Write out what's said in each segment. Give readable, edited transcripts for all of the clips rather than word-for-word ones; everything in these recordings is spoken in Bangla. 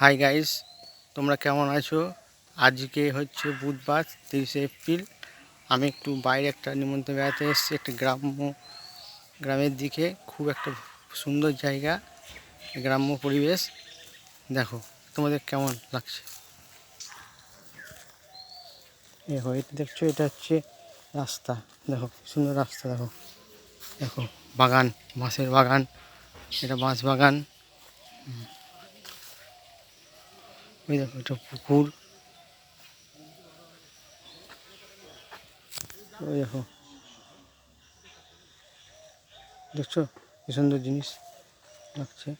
হাই গাইস, তোমরা কেমন আছো? আজকে হচ্ছে বুধবার 23শে এপ্রিল। আমি একটু বাইরে একটা নিমন্ত্রণে বেড়াতে এসেছি, একটা গ্রামের দিকে। খুব একটা সুন্দর জায়গা, গ্রাম্য পরিবেশ। দেখো তোমাদের কেমন লাগছে। দেখো এটা দেখছো, এটা হচ্ছে রাস্তা। দেখো সুন্দর রাস্তা। দেখো দেখো বাগান, বাঁশের বাগান, এটা বাঁশ বাগান। ওই দেখো এটা পুকুর। ওই দেখো, দেখছো কি সুন্দর জিনিস লাগছে।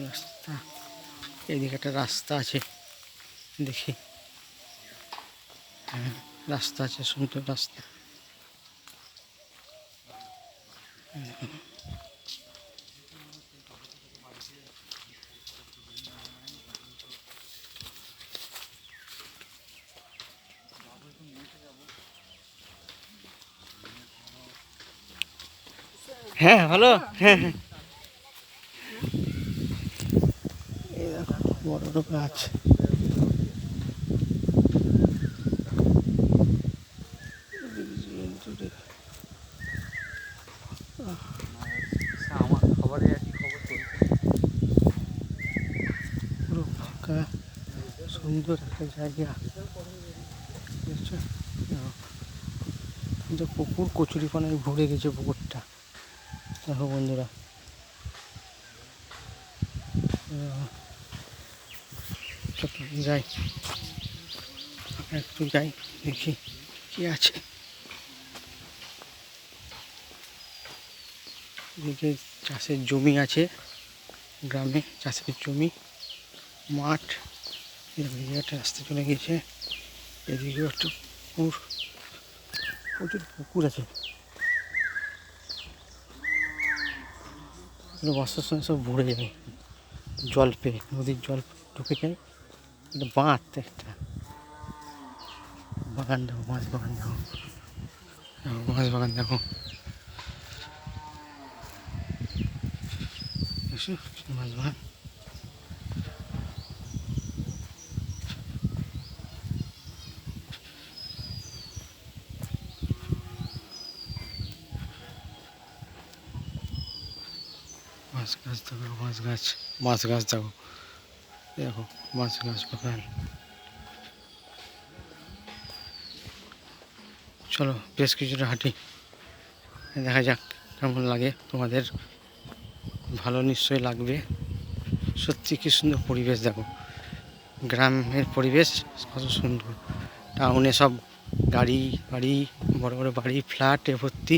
রাস্তা, এইদিকে একটা রাস্তা আছে, দেখি। হ্যাঁ, রাস্তা আছে, সুন্দর রাস্তা। হ্যাঁ ভালো। হ্যাঁ হ্যাঁ, এই দেখো বড় বড় গাছ। পুরো ফাঁকা, সুন্দর একটা জায়গা। দেখছো, কিন্তু পুকুর কচুরিপানায় ভরে গেছে পুকুরটা। দেখো বন্ধুরা, যাই একটু যাই, দেখি কি আছে। এদিকে চাষের জমি আছে, গ্রামে চাষের জমি, মাঠ। এদিকে একটা রাস্তা চলে গেছে, এদিকেও একটা পুকুর, প্রচুর পুকুর আছে। বর্ষার সময় সব ভরে যায়, জল পেয়ে, নদীর জল ঢুকে যায়। এটা বাঁধ একটা, বাগান দেখো, মাছ বাগান দেখো, মাছ বাগান দেখো, মাছ বাগান। মাছ গাছ দেখো, মাছ গাছ, মাছ গাছ দেখো, দেখো মাছ গাছ বাগান। চলো বেশ কিছুটা হাঁটি, দেখা যাক কেমন লাগে তোমাদের। ভালো নিশ্চয়ই লাগবে। সত্যি কি সুন্দর পরিবেশ, দেখো গ্রামের পরিবেশ কত সুন্দর। টাউনে সব গাড়ি বাড়ি, বড় বড় বাড়ি, ফ্ল্যাটে ভর্তি।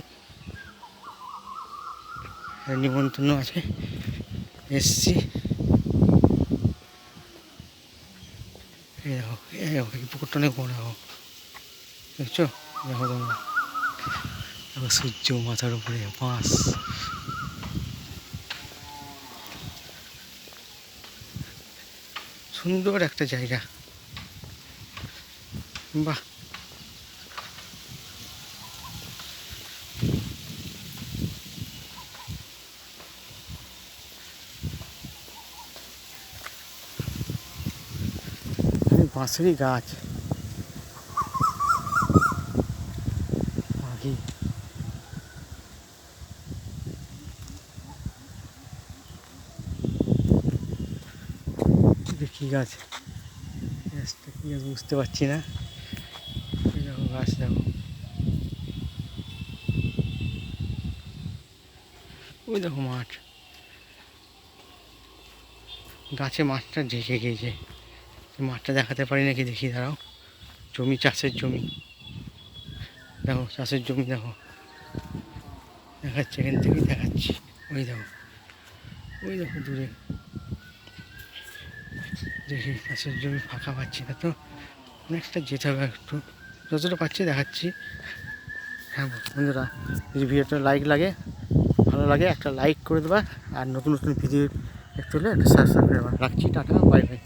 নিমন্ত্রণ আছে, এসছি। এই দেখো, এই পুকুরটা অনেক বড়, দেখছো? দেখো তোমরা, দেখো সূর্য মাথার উপরে, বাঁশ। সুন্দর একটা জায়গা, বাহ। বাঁশেরই গাছ, আগে কি গাছ, গাছটা কি গাছ বুঝতে পারছি না। দেখো গাছ, দেখো ওই দেখো মাঠ, গাছে মাঠটা ঢেকে গিয়েছে। মাঠটা দেখাতে পারি নাকি, দেখি দাঁড়াও। জমি, চাষের জমি, দেখো চাষের জমি, দেখো দেখাচ্ছে, এখান থেকেই দেখাচ্ছি। ওই দেখো, ওই দেখো দূরে দেখি চাষের জমি ফাঁকা পাচ্ছি না তো, অনেকটা যেতে হবে একটু, যতটা পাচ্ছি দেখাচ্ছি। হ্যাঁ বন্ধুরা, যদি ভিডিওটা ভালো লাগে একটা লাইক করে দেবা, আর নতুন নতুন ভিডিও একটু হলে একটা সাবস্ক্রাইব করে দেবা। রাখছি, টাটা, বাই বাই।